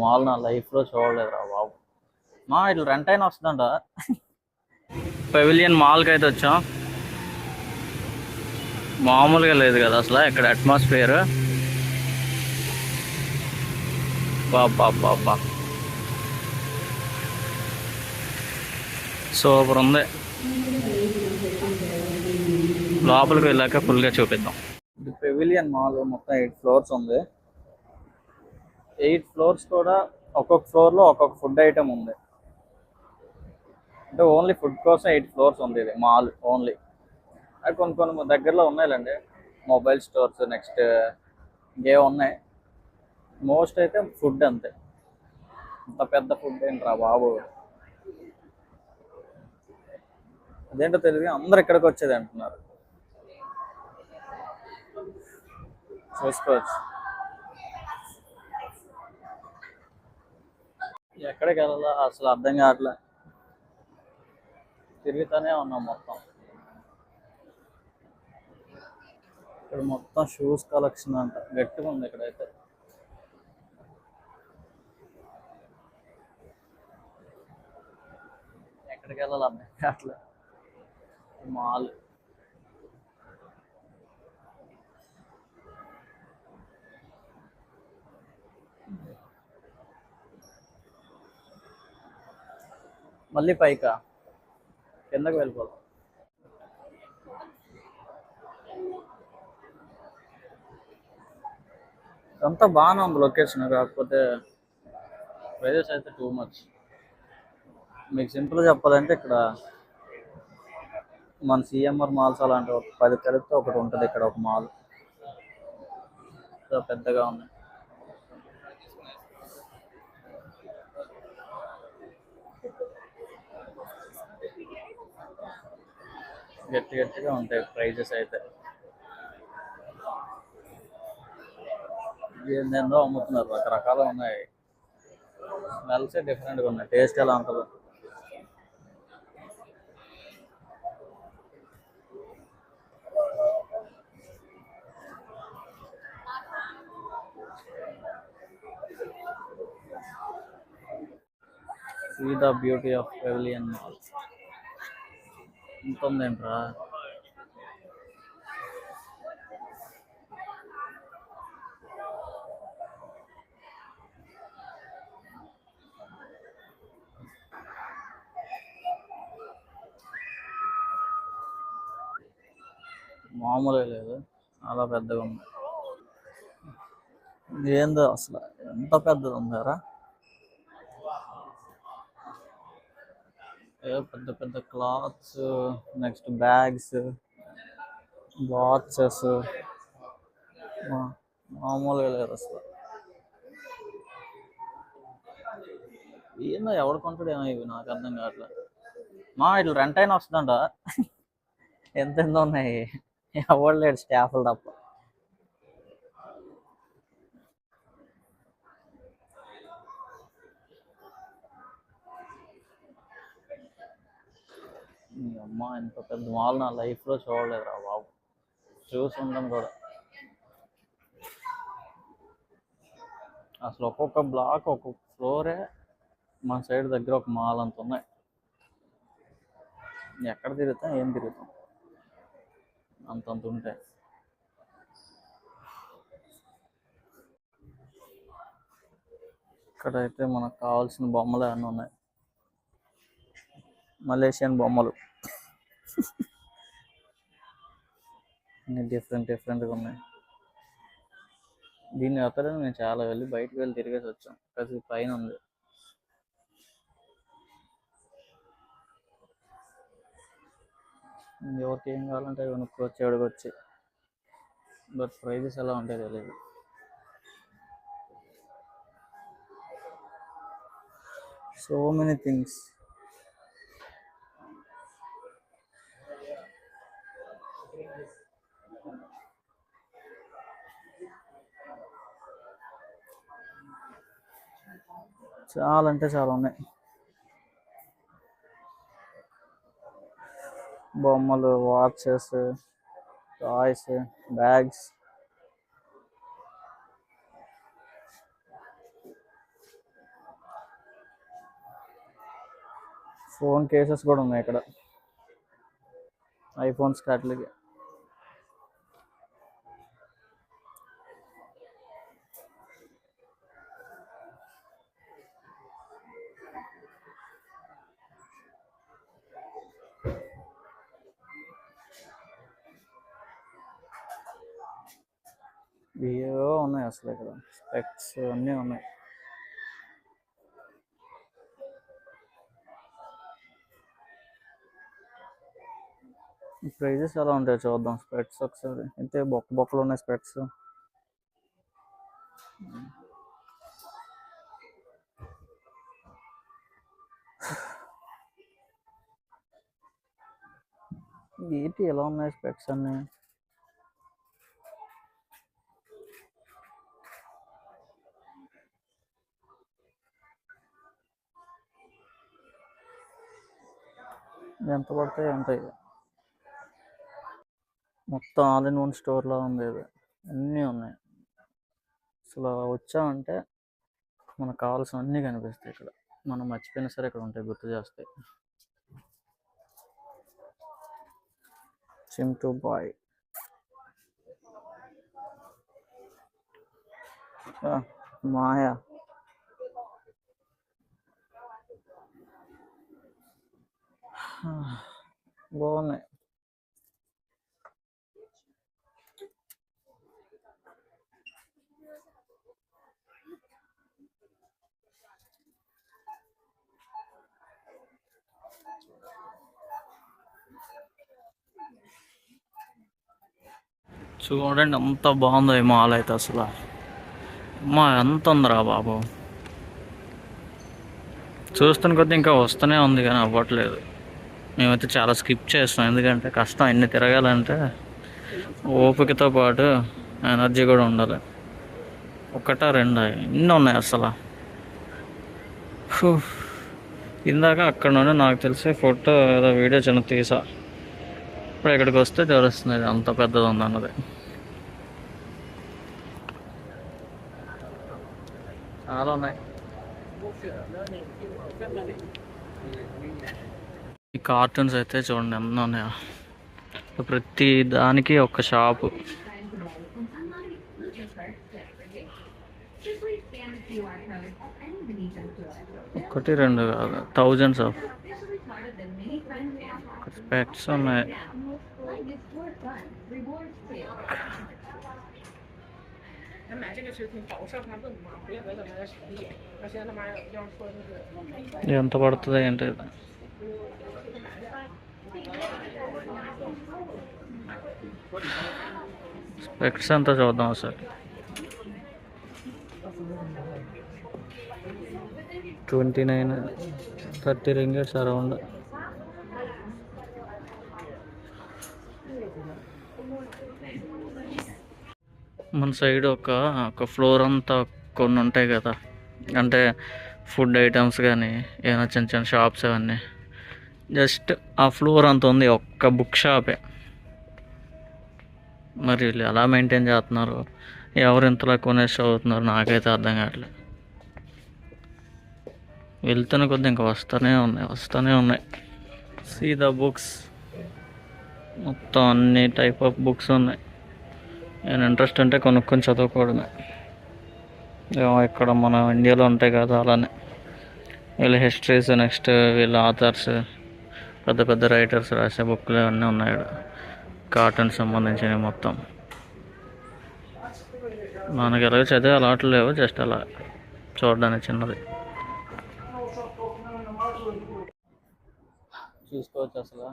Mall నా లైఫ్లో చూడలేదురా బాబు. ఇట్లా రెంట్ అయినా వస్తుందంట. పెవిలియన్ మాల్కి అయితే వచ్చాం. మామూలుగా లేదు కదా అసలు ఇక్కడ అట్మాస్ఫియర్. బాబా సూపర్ ఉంది. లోపలికి వెళ్ళాక ఫుల్గా చూపిద్దాం. ఇది పెవిలియన్ మాల్ మొత్తం 8 ఫ్లోర్స్ ఉంది. 8 ఫ్లోర్స్ కూడా ఒక్కొక్క ఫ్లోర్లో ఒక్కొక్క ఫుడ్ ఐటమ్ ఉంది. అంటే ఓన్లీ ఫుడ్ కోసం 8 ఫ్లోర్స్ ఉంది ఇది మాల్ ఓన్లీ. అది కొన్ని దగ్గరలో ఉన్నాయిలండి మొబైల్ స్టోర్స్, నెక్స్ట్ ఇంకే ఉన్నాయి. మోస్ట్ అయితే ఫుడ్ అంతే. అంత పెద్ద ఫుడ్ ఏంట్రా బాబు. అదేంటో తెలియదు, అందరు ఇక్కడికి వచ్చేది అంటున్నారు. చూసుకోవచ్చు. ఎక్కడికి వెళ్ళాలా అసలు అర్థం కావట్లే. తిరుగుతూనే ఉన్నాం మొత్తం. ఇక్కడ మొత్తం షూస్ కలెక్షన్ అంట, గట్టిగా ఉంది ఇక్కడైతే. ఎక్కడికి వెళ్ళాలి అర్థం కావట్లే. మాల్ మళ్ళీ పైకా కిందకి వెళ్ళిపోదాం. అంతా బాగానే ఉంది లొకేషన్, కాకపోతే ప్రైజెస్ అయితే టూ మచ్. మీకు సింపుల్గా చెప్పాలంటే ఇక్కడ మన సిఎంఆర్ మాల్స్ అలాంటి ఒక 10 కలిపితే ఒకటి ఉంటుంది ఇక్కడ ఒక మాల్. పెద్దగా ఉంది. గట్టిగా ఉంటాయి ప్రైజెస్ అయితే. ఏందో అమ్ముతున్నారు, రకరకాలు ఉన్నాయి. స్మెల్స్ డిఫరెంట్గా ఉన్నాయి, టేస్ట్ ఎలా ఉంటుందో. See the beauty of Pavilion Mall. ఇంత ఉందేంట్రా. మామూలుగా లేదు, చాలా పెద్దగా ఉంది. ఏందో అసలు ఎంత పెద్దది ఉందారా. పెద్ద పెద్ద క్లాత్స్, నెక్స్ట్ బ్యాగ్స్, వాచెస్, మామూలుగా లేదు అసలు. ఏందో ఎవడు కొంటాడు ఏమో ఇవి, నాకు అర్థం కావట్లేదు. ఇట్లా రెంట్ అయినా వస్తుందంట. ఎంత ఉన్నాయి, ఎవడు లేడు స్టాఫ్లు తప్ప. అమ్మ ఇంత పెద్ద మాల్ నా లైఫ్లో చూడలేదురా బాబు. చూసి ఉండడం కూడా. అసలు ఒక్కొక్క బ్లాక్ ఒక్కొక్క ఫ్లోరే మన సైడ్ దగ్గర ఒక మాల్ అంత ఉన్నాయి. ఎక్కడ తిరుగుతాం, ఏం తిరుగుతాం, అంతంత ఉంటాయి. ఇక్కడైతే మనకు కావాల్సిన బొమ్మలు అన్నీ ఉన్నాయి. మలేషియన్ బొమ్మలు అన్ని డిఫరెంట్గా ఉన్నాయి. దీన్ని ఎక్కడైనా మేము చాలా బయటకు వెళ్ళి తిరిగేసి వచ్చాం. ప్రతి పైన ఉంది. ఎవరికి ఏం కావాలంటే కొనుక్కోవచ్చు ఎడగొచ్చి. బట్ ప్రైజెస్ ఎలా ఉంటాయో తెలియదు. So many things. చాలా అంటే చాలా ఉన్నాయి. బొమ్మలు, watches, toys, bags. Phone cases కూడా ఉన్నాయి ఇక్కడ, ఐఫోన్స్ వాటికి. ఏవో ఉన్నాయి అసలు ఇక్కడ, స్పెక్స్ అన్నీ ఉన్నాయి. ప్రైజెస్ ఎలా ఉంటాయో చూద్దాం. స్పెక్స్ ఒకసారి అయితే బొక్కలు ఉన్నాయి స్పెక్స్. ఏంటి ఎలా ఉన్నాయి స్పెక్స్ అన్నీ? ఎంత పడతాయి ఎంత? మొత్తం ఆల్ ఇన్ వన్ స్టోర్లో ఉంది ఇది, అన్నీ ఉన్నాయి. అసలు వచ్చామంటే మనకు కావాల్సిన అన్నీ కనిపిస్తాయి ఇక్కడ. మనం మర్చిపోయినా సరే ఇక్కడ ఉంటాయి, గుర్తు చేస్తాయి. చింటూ బాయ్, మాయా, బాగున్నాయి. చూడండి అంత బాగుందో ఈ మాల్ అయితే. అసలు అమ్మా ఎంత ఉందిరా బాబు. చూస్తున్న కొద్దీ ఇంకా వస్తూనే ఉంది కానీ అవ్వట్లేదు. మేమైతే చాలా స్కిప్ చేస్తాం, ఎందుకంటే కష్టం. ఎన్ని తిరగాలంటే ఓపికతో పాటు ఎనర్జీ కూడా ఉండాలి. ఒకటా రెండా ఎన్ని ఉన్నాయి అసలు. ఇందాక అక్కడ నుండి నాకు తెలిసి ఫోటో ఏదో వీడియో చిన్న తీసా. ఇప్పుడు ఇక్కడికి వస్తే తెలుస్తుంది అంత పెద్దది ఉంది అన్నది. చాలా ఉన్నాయి. ఈ కార్టూన్స్ అయితే చూడండి ఎన్నో ఉన్నాయో. ప్రతి దానికి ఒక షాపు. ఒకటి రెండు కాదు, థౌజండ్స్ ఆఫ్ స్పెక్ట్స్ ఉన్నాయి. ఎంత పడుతుంది ఏంటి? స్పెక్ట్స్ అంతా చూద్దాం ఒకసారి. 29, 30 ringgits అరౌండ్. మన సైడ్ ఒక ఫ్లోర్ అంతా కొన్ని ఉంటాయి కదా, అంటే ఫుడ్ ఐటమ్స్ కానీ ఏమైనా చిన్న చిన్న షాప్స్ అవన్నీ. జస్ట్ ఆ ఫ్లోర్ అంత ఉంది ఒక్క బుక్ షాపే. మరి వీళ్ళు ఎలా మెయింటైన్ చేస్తున్నారు, ఎవరు ఇంతలా కొనేసి చదువుతున్నారు నాకైతే అర్థం కావట్లేదు. వెళ్తున్న కొద్ది ఇంకా వస్తూనే ఉన్నాయి. సీ ద బుక్స్, మొత్తం అన్ని టైప్ ఆఫ్ బుక్స్ ఉన్నాయి. నేను ఇంట్రెస్ట్ ఉంటే కొనుక్కొని చదువుకోవడమే. ఇక్కడ మన ఇండియాలో ఉంటాయి కదా అలానే వీళ్ళ హిస్టరీస్, నెక్స్ట్ వీళ్ళ ఆథర్స్, పెద్ద పెద్ద రైటర్స్ రాసే బుక్లు అన్నీ ఉన్నాయి ఇక్కడ. కార్టూన్ సంబంధించినవి మొత్తం. మనకి ఎలాగో చదివే అలవాట్లు లేవు, జస్ట్ అలా చూడడానికి చిన్నది. చూసుకోవచ్చు అసలు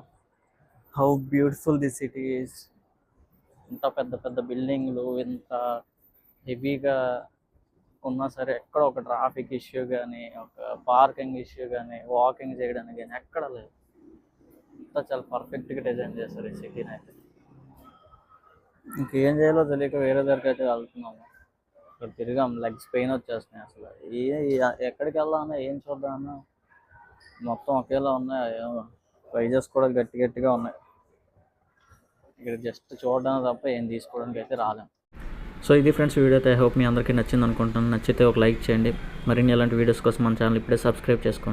how beautiful the city is. ఇంత పెద్ద పెద్ద బిల్డింగ్లు, ఇంత హెవీగా ఉన్నా సరే ఎక్కడ ఒక ట్రాఫిక్ ఇష్యూ కానీ, ఒక పార్కింగ్ ఇష్యూ కానీ, వాకింగ్ చేయడానికి కానీ ఎక్కడ లేదు. అంతా చాలా పర్ఫెక్ట్గా డిజైన్ చేస్తారు ఈ సిటీని అయితే. ఇంకేం చేయాలో తెలియక వేరే దగ్గరికి అయితే వెళ్తున్నాము. ఇక్కడ తిరిగాం, లెగ్స్ పెయిన్ వచ్చేస్తున్నాయి అసలు. ఎక్కడికి వెళ్దామన్నా, ఏం చూద్దామన్నా మొత్తం ఒకేలా ఉన్నాయి. ప్రైజెస్ కూడా గట్టిగా ఉన్నాయి. ఇక్కడ జస్ట్ చూడడానికి తప్ప ఏం తీసుకోవడానికి అయితే రాలేం. సో ఇది ఫ్రెండ్స్ వీడియో అయితే. ఐ హోప్ మీ అందరికీ నచ్చింది అనుకుంటున్నాను. నచ్చితే ఒక లైక్ చేయండి. మరిన్ని అలాంటి వీడియోస్ కోసం మన ఛానల్ ఇప్పుడే సబ్స్క్రైబ్ చేసుకోండి.